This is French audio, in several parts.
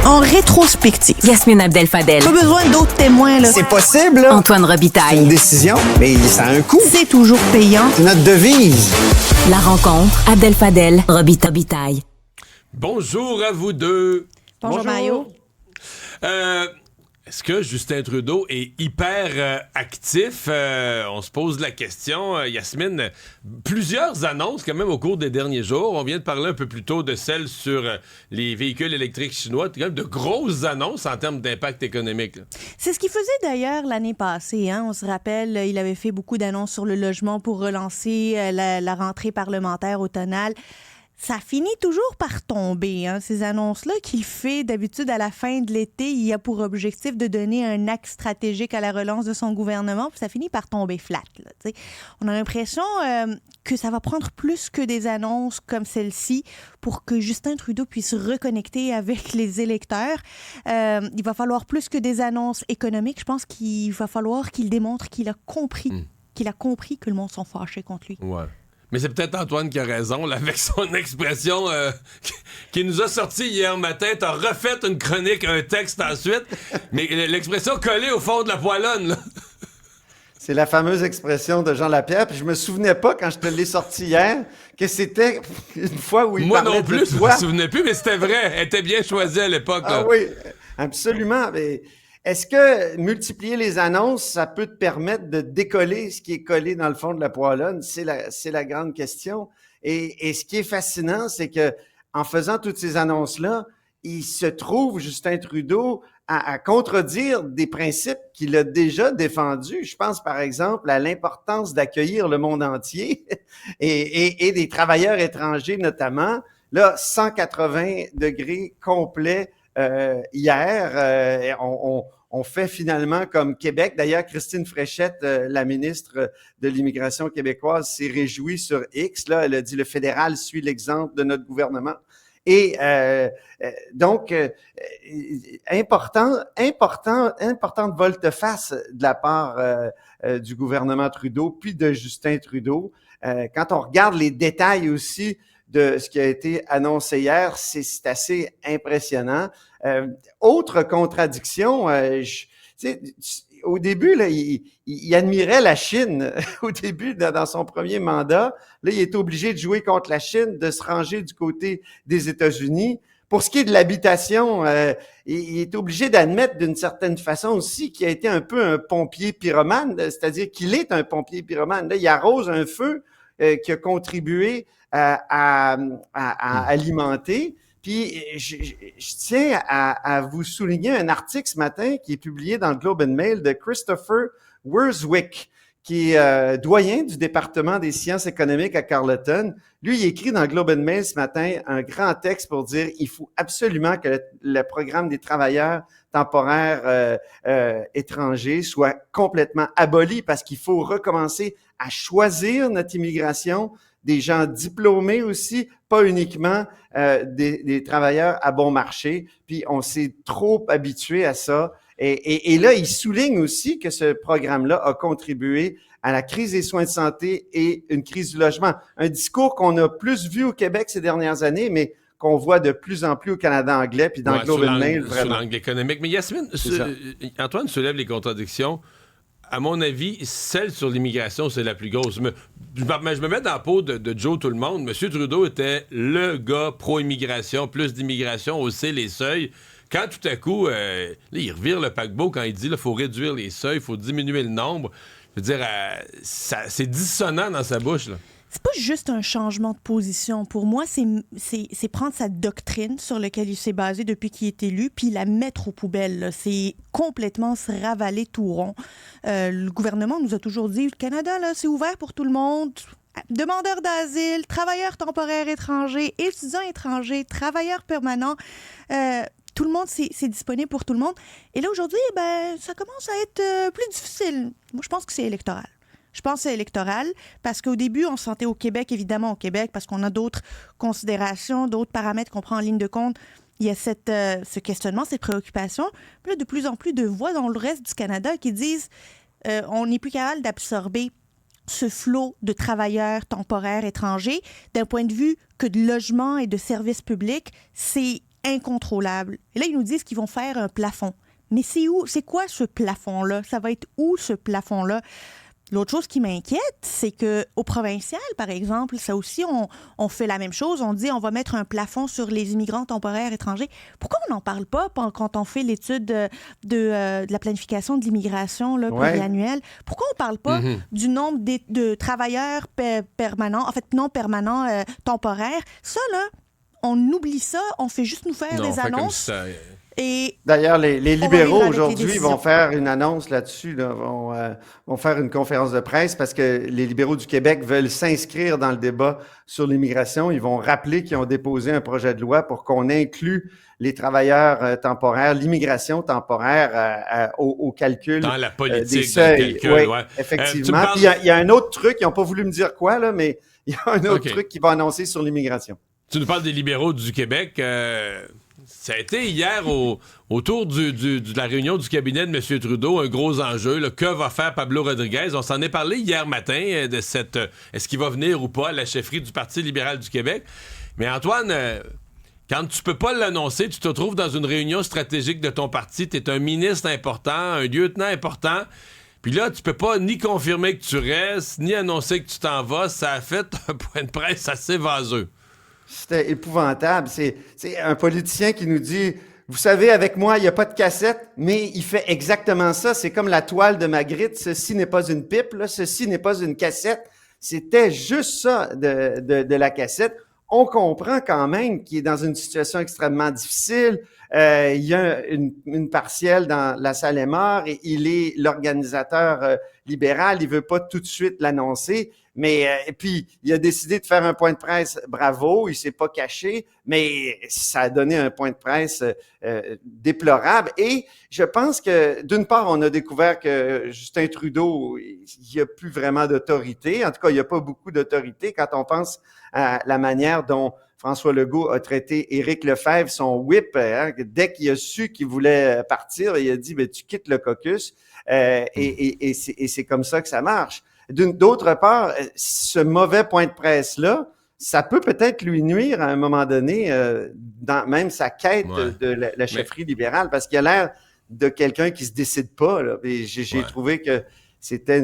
en rétrospective. Yasmine Abdel-Fadel. Pas besoin d'autres témoins, là. C'est possible, là. Antoine C'est Robitaille. une décision, mais ça a un coût. C'est toujours payant. C'est notre devise. La rencontre, Abdel-Fadel, Robitaille. Bonjour à vous deux. Bonjour. Mario. Est-ce que Justin Trudeau est hyper actif? On se pose la question. Yasmine, plusieurs annonces quand même au cours des derniers jours. On vient de parler un peu plus tôt de celles sur les véhicules électriques chinois. Quand même de grosses annonces en termes d'impact économique. Là. C'est ce qu'il faisait d'ailleurs l'année passée. Hein? On se rappelle, il avait fait beaucoup d'annonces sur le logement pour relancer la rentrée parlementaire automnale. Ça finit toujours par tomber, hein, ces annonces-là qu'il fait d'habitude à la fin de l'été. Il a pour objectif de donner un axe stratégique à la relance de son gouvernement, puis ça finit par tomber flat. Là, t'sais. On a l'impression que ça va prendre plus que des annonces comme celle-ci pour que Justin Trudeau puisse reconnecter avec les électeurs. Il va falloir plus que des annonces économiques. Je pense qu'il va falloir qu'il démontre qu'il a compris, que le monde sont fâchés contre lui. Ouais. Mais c'est peut-être Antoine qui a raison, là, avec son expression qui nous a sorti hier matin. T'as refait une chronique, un texte ensuite, mais l'expression collée au fond de la poêlonne, là. C'est la fameuse expression de Jean Lapierre, puis je me souvenais pas, quand je te l'ai sorti hier, que c'était une fois où il Moi parlait non plus, de je toi. me souvenais plus, mais c'était vrai. Elle était bien choisie à l'époque. Ah là. oui, absolument. Mais est-ce que multiplier les annonces, ça peut te permettre de décoller ce qui est collé dans le fond de la poêlonne? C'est la grande question. Et ce qui est fascinant, c'est que en faisant toutes ces annonces-là, il se trouve, Justin Trudeau, à contredire des principes qu'il a déjà défendus. Je pense, par exemple, à l'importance d'accueillir le monde entier et des travailleurs étrangers notamment. Là, 180 degrés complets hier. On fait finalement comme Québec. D'ailleurs, Christine Fréchette, la ministre de l'Immigration québécoise, s'est réjouie sur X. Là, elle a dit « Le fédéral suit l'exemple de notre gouvernement ». Et donc, importante volte-face de la part du gouvernement Trudeau, puis de Justin Trudeau. Quand on regarde les détails aussi de ce qui a été annoncé hier, c'est assez impressionnant. Autre contradiction, au début, là, il admirait la Chine. Au début, dans son premier mandat, là, il est obligé de jouer contre la Chine, de se ranger du côté des États-Unis. Pour ce qui est de l'habitation, il est obligé d'admettre d'une certaine façon aussi qu'il a été un peu un pompier pyromane, c'est-à-dire qu'il est un pompier pyromane. Là, il arrose un feu qui a contribué à alimenter. Puis, je tiens à vous souligner un article ce matin qui est publié dans le Globe and Mail de Christopher Wurzwick, qui est doyen du département des sciences économiques à Carleton. Lui, il écrit dans le Globe and Mail ce matin un grand texte pour dire il faut absolument que le programme des travailleurs temporaires étrangers soit complètement aboli parce qu'il faut recommencer à choisir notre immigration, des gens diplômés aussi, pas uniquement des travailleurs à bon marché. Puis on s'est trop habitué à ça. Et là, il souligne aussi que ce programme-là a contribué à la crise des soins de santé et une crise du logement. Un discours qu'on a plus vu au Québec ces dernières années, mais qu'on voit de plus en plus au Canada anglais, puis dans le Globe and Mail, vraiment. Sur l'angle économique. Mais Yasmine, Antoine soulève les contradictions. À mon avis, celle sur l'immigration, c'est la plus grosse. Je me mets dans la peau de Joe Tout-le-Monde. M. Trudeau était le gars pro-immigration, plus d'immigration, hausser les seuils. Quand tout à coup, là, il revire le paquebot quand il dit qu'il faut réduire les seuils, il faut diminuer le nombre. Je veux dire, c'est dissonant dans sa bouche, là. C'est pas juste un changement de position. Pour moi, c'est prendre sa doctrine sur laquelle il s'est basé depuis qu'il est élu, puis la mettre aux poubelles. Là. C'est complètement se ravaler tout rond. Le gouvernement nous a toujours dit, le Canada, là, c'est ouvert pour tout le monde. Demandeurs d'asile, travailleurs temporaires étrangers, étudiants étrangers, travailleurs permanents. Tout le monde, c'est disponible pour tout le monde. Et là, aujourd'hui, ça commence à être plus difficile. Moi, je pense que c'est électoral. Je pense que c'est électoral parce qu'au début, on se sentait au Québec, évidemment au Québec, parce qu'on a d'autres considérations, d'autres paramètres qu'on prend en ligne de compte. Il y a ce questionnement, cette préoccupation. Puis là, de plus en plus de voix dans le reste du Canada qui disent on n'est plus capable d'absorber ce flot de travailleurs temporaires étrangers d'un point de vue que de logement et de services publics, c'est incontrôlable. Et là, ils nous disent qu'ils vont faire un plafond. Mais c'est où? C'est quoi ce plafond-là? Ça va être où ce plafond-là? L'autre chose qui m'inquiète, c'est qu'au provincial, par exemple, ça aussi, on fait la même chose. On dit on va mettre un plafond sur les immigrants temporaires étrangers. Pourquoi on n'en parle pas quand on fait l'étude de la planification de l'immigration là, pluriannuelle? Pourquoi on ne parle pas du nombre de travailleurs permanents, en fait non permanents, temporaires? Ça, là, on oublie ça, on fait juste nous faire des annonces. D'ailleurs, les libéraux aujourd'hui vont faire une annonce là-dessus, là, vont faire une conférence de presse parce que les libéraux du Québec veulent s'inscrire dans le débat sur l'immigration. Ils vont rappeler qu'ils ont déposé un projet de loi pour qu'on inclue les travailleurs temporaires, l'immigration temporaire au calcul dans la politique des seuils. Calcul, effectivement. Puis il y a un autre truc, ils n'ont pas voulu me dire quoi, là, mais il y a un autre truc qu'ils vont annoncer sur l'immigration. Tu nous parles des libéraux du Québec. Ça a été hier autour de la réunion du cabinet de M. Trudeau, un gros enjeu. Là, que va faire Pablo Rodriguez? On s'en est parlé hier matin de cette... est-ce qu'il va venir ou pas à la chefferie du Parti libéral du Québec? Mais Antoine, quand tu peux pas l'annoncer, tu te trouves dans une réunion stratégique de ton parti, tu es un ministre important, un lieutenant important, puis là, tu peux pas ni confirmer que tu restes, ni annoncer que tu t'en vas. Ça a fait un point de presse assez vaseux. C'était épouvantable. C'est un politicien qui nous dit, vous savez, avec moi, il n'y a pas de cassette, mais il fait exactement ça. C'est comme la toile de Magritte. Ceci n'est pas une pipe, là. Ceci n'est pas une cassette. C'était juste ça de la cassette. On comprend quand même qu'il est dans une situation extrêmement difficile. Il y a une partielle dans la salle est mort et il est l'organisateur libéral. Il veut pas tout de suite l'annoncer. Mais et puis, il a décidé de faire un point de presse. Bravo, il s'est pas caché, mais ça a donné un point de presse déplorable. Et je pense que, d'une part, on a découvert que Justin Trudeau, il n'y a plus vraiment d'autorité. En tout cas, il n'y a pas beaucoup d'autorité quand on pense à la manière dont François Legault a traité Éric Lefebvre, son whip. Dès qu'il a su qu'il voulait partir, il a dit « tu quittes le caucus ». Et c'est comme ça que ça marche. D'autre part, ce mauvais point de presse-là, ça peut peut-être lui nuire à un moment donné dans même sa quête de la chefferie libérale, parce qu'il a l'air de quelqu'un qui se décide pas. Là, et j'ai trouvé que c'était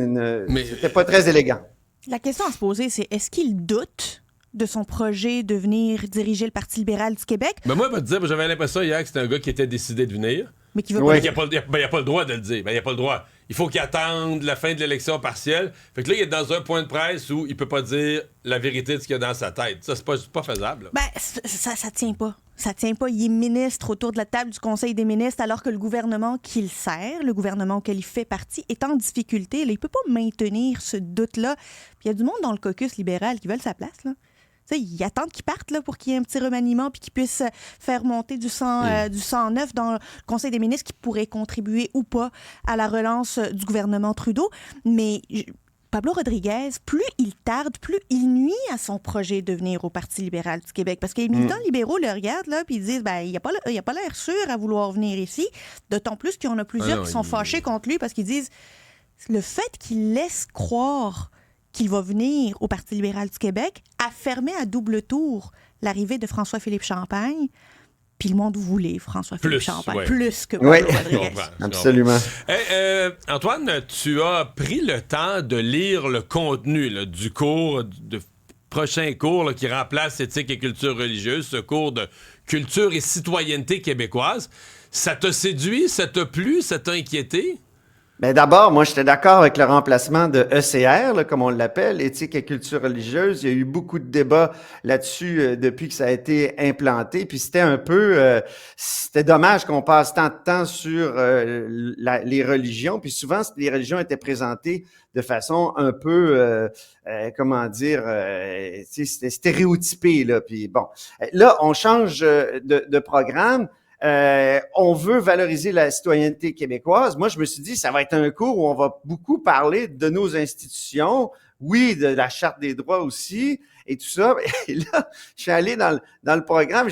pas très élégant. La question à se poser, c'est est-ce qu'il doute de son projet de venir diriger le Parti libéral du Québec? Ben moi, je vais te dire, j'avais l'impression hier que c'était un gars qui était décidé de venir. Mais qui veut pas. Il n'y a pas le droit de le dire. Il n'y a pas le droit. Il faut qu'il attende la fin de l'élection partielle. Fait que là, il est dans un point de presse où il peut pas dire la vérité de ce qu'il y a dans sa tête. Ça, c'est pas faisable. Là. Ben, ça tient pas. Ça tient pas. Il est ministre autour de la table du Conseil des ministres alors que le gouvernement qu'il sert, le gouvernement auquel il fait partie, est en difficulté. Là, il peut pas maintenir ce doute-là. Puis il y a du monde dans le caucus libéral qui veulent sa place, là. T'sais, ils attendent qu'ils partent là, pour qu'il y ait un petit remaniement puis qu'ils puissent faire monter du sang neuf dans le Conseil des ministres qui pourrait contribuer ou pas à la relance du gouvernement Trudeau. Mais Pablo Rodriguez, plus il tarde, plus il nuit à son projet de venir au Parti libéral du Québec. Parce que les militants libéraux le regardent là, puis ils disent il n'y a pas l'air sûr à vouloir venir ici. D'autant plus qu'il y en a plusieurs qui sont fâchés contre lui parce qu'ils disent le fait qu'il laisse croire qu'il va venir au Parti libéral du Québec, a fermé à double tour l'arrivée de François-Philippe Champagne. Puis le monde voulait François-Philippe Champagne, plus que Pablo Rodriguez. Absolument. Hey, Antoine, tu as pris le temps de lire le contenu là, du cours, de prochain cours là, qui remplace éthique et culture religieuse, ce cours de culture et citoyenneté québécoise. Ça t'a séduit? Ça t'a plu? Ça t'a inquiété? Ben d'abord, moi, j'étais d'accord avec le remplacement de ECR, là, comme on l'appelle, éthique et culture religieuse. Il y a eu beaucoup de débats là-dessus depuis que ça a été implanté. Puis c'était un peu, c'était dommage qu'on passe tant de temps sur les religions. Puis souvent, les religions étaient présentées de façon un peu, comment dire, c'était stéréotypé là. Puis bon, là, on change de programme. On veut valoriser la citoyenneté québécoise. Moi, je me suis dit, ça va être un cours où on va beaucoup parler de nos institutions, oui, de la Charte des droits aussi, et tout ça. Et là, je suis allé dans le programme,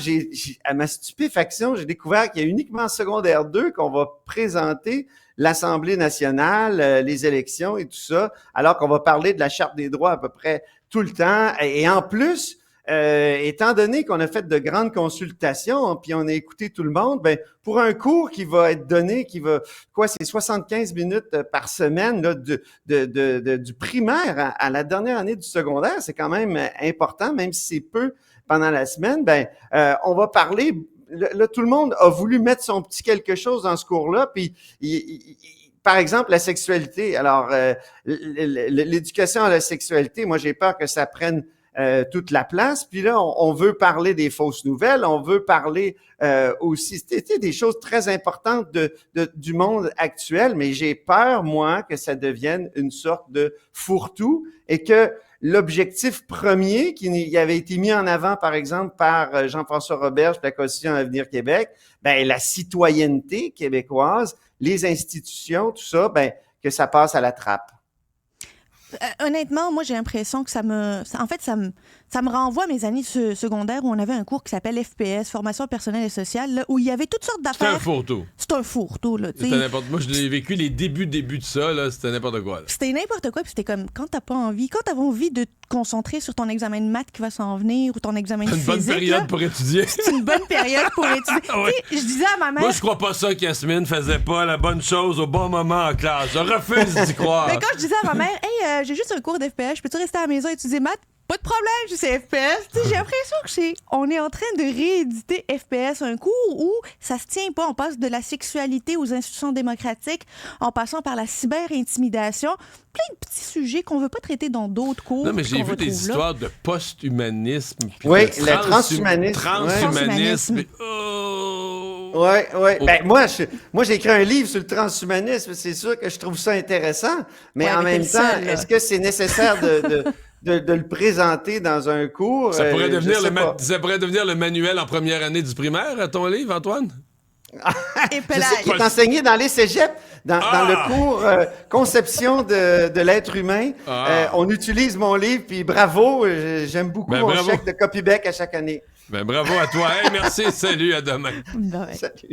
à ma stupéfaction, j'ai découvert qu'il y a uniquement en secondaire 2 qu'on va présenter l'Assemblée nationale, les élections et tout ça, alors qu'on va parler de la Charte des droits à peu près tout le temps. Et en plus, étant donné qu'on a fait de grandes consultations, puis on a écouté tout le monde, ben pour un cours qui va être donné, c'est 75 minutes par semaine là, du primaire à la dernière année du secondaire, c'est quand même important, même si c'est peu pendant la semaine, on va parler. Là, tout le monde a voulu mettre son petit quelque chose dans ce cours-là, puis par exemple, la sexualité. Alors, l'éducation à la sexualité, moi, j'ai peur que ça prenne toute la place. Puis là, on veut parler des fausses nouvelles, on veut parler aussi, c'était des choses très importantes du monde actuel, mais j'ai peur, moi, que ça devienne une sorte de fourre-tout et que l'objectif premier qui avait été mis en avant, par exemple, par Jean-François Roberge, la Coalition Avenir Québec, la citoyenneté québécoise, les institutions, tout ça, que ça passe à la trappe. Honnêtement, moi, j'ai l'impression que ça me renvoie à mes années secondaires où on avait un cours qui s'appelle FPS, Formation personnelle et sociale, là, où il y avait toutes sortes d'affaires. C'est un fourre-tout. C'est un fourre-tout, là. C'était n'importe. Moi, je l'ai vécu les débuts de ça, là, c'était n'importe quoi. Là. C'était n'importe quoi, puis c'était comme, quand t'avais envie de te concentrer sur ton examen de maths qui va s'en venir ou ton examen de physique. C'est une bonne période pour étudier. C'est une bonne période pour étudier. Ouais. Je disais à ma mère... Moi, je crois pas ça qu'Yasmine faisait pas la bonne chose au bon moment en classe. Je refuse d'y croire. Mais quand je disais à ma mère, hey, j'ai juste un cours d'FPS, peux-tu rester à la maison et étudier maths? Pas de problème, c'est FPS. J'ai l'impression que on est en train de rééditer FPS, un cours où ça se tient pas. On passe de la sexualité aux institutions démocratiques, en passant par la cyber-intimidation. Plein de petits sujets qu'on veut pas traiter dans d'autres cours. Non, mais j'ai vu des histoires de post-humanisme. Oui, le transhumanisme. Transhumanisme. Oui. Moi, j'ai écrit un livre sur le transhumanisme. C'est sûr que je trouve ça intéressant. Mais en même temps, est-ce que c'est nécessaire de le présenter dans un cours? Ça pourrait devenir le manuel en première année du primaire, à ton livre, Antoine? Je sais qu'il est enseigné dans les cégeps, dans le cours Conception de l'être humain. On utilise mon livre, puis bravo, j'aime beaucoup mon chèque de Copybec à chaque année. Bravo à toi. Hey, merci, salut, à demain. Bye. Salut.